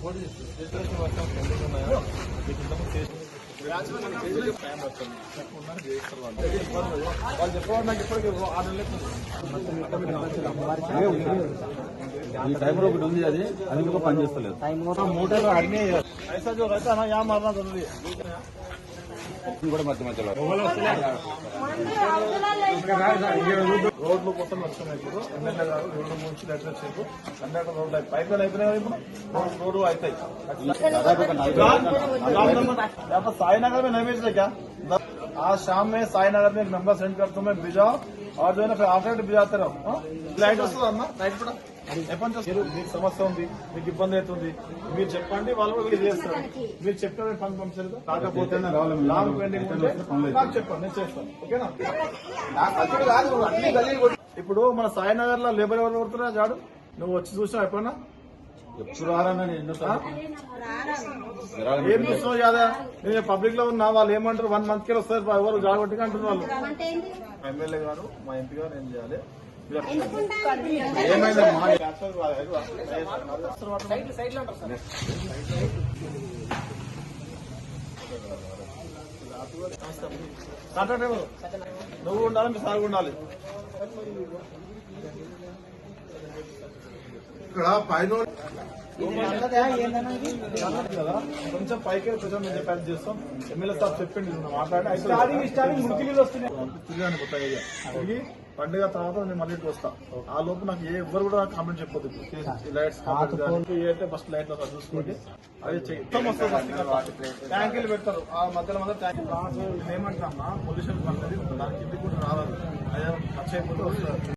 ఈ టైమర్ ఒకటి ఉంది, అది కూడా పనిచేస్తలేదు. మూటలు అన్ని కూడా మధ్య మధ్యలో రోడ్లు మొత్తం వస్తున్నాయి. ఇప్పుడు ఎమ్మెల్యే గారు 2-3 లెటర్ వచ్చారు. అన్నట్టు రోడ్లు పైపులు అయిపోయినాయి. ఇప్పుడు రోడ్డు అవుతాయి. साईनगर में नहीं भेज रहे क्या? आज शाम में साईनगर में एक नंबर सेंड कर तुम्हें भिजाओ और जो है ना फिर आउटलेट भिजाते रहो. లైట్ వస్తుందమ్మా, లైట్ కూడా ఎప్పటి మీకు సమస్య ఉంది, మీకు ఇబ్బంది అవుతుంది, మీరు చెప్పండి, వాళ్ళు కూడా వీళ్ళు చేస్తారు. మీరు చెప్తే పని పంపించలేదు, కాకపోతే లాంగ్ పెండింగ్ ఉంటే నాకు చెప్పండి, నేను చేస్తాను. ఓకేనా? ఇప్పుడు మన సాయినగర్ లో లేబర్ ఎవరు కొడుతున్నా జాడు, నువ్వు వచ్చి చూసావు ఎప్పుడన్నా? ఎప్పుడు రారన్నా ఏం చూస్తున్నావు కాదా? నేను పబ్లిక్ లో ఉన్నా, వాళ్ళు ఏమంటారు 1 month కి వస్తారు, ఎవరు జాగొట్టుగా అంటున్నారు వాళ్ళు. ఎమ్మెల్యే గారు మా ఎంపీ గారు ఏం చేయాలి? ఏమైంది కాంట్రాక్ట్ ఎవరు? నువ్వు ఉండాలి, మీ సార్ ఉండాలి. ఇక్కడ పైన కదా కొంచెం పైకి కొంచెం మేము చెప్పాలి చేస్తాం. ఎమ్మెల్యే సార్ చెప్పండి, మాట్లాడి తిరిగి పండుగ తర్వాత నేను మళ్ళీ వస్తా. ఆ లోపు నాకు ఎవ్వరు కూడా కంప్లైంట్ చెప్పొద్దు. లైట్స్ అయితే ఫస్ట్ లైట్ చూసుకోండి, అది మొత్తం వస్తుంది. ట్యాంకీలు పెడతారు ఆ మధ్యలో మధ్య ట్యాంకీ ఏమంటున్నా పొల్యూషన్ పడుతుంది, దానికి ఇంటికి కూడా రావాలి. అదే ఖర్చు అయిపోతే వస్తారు.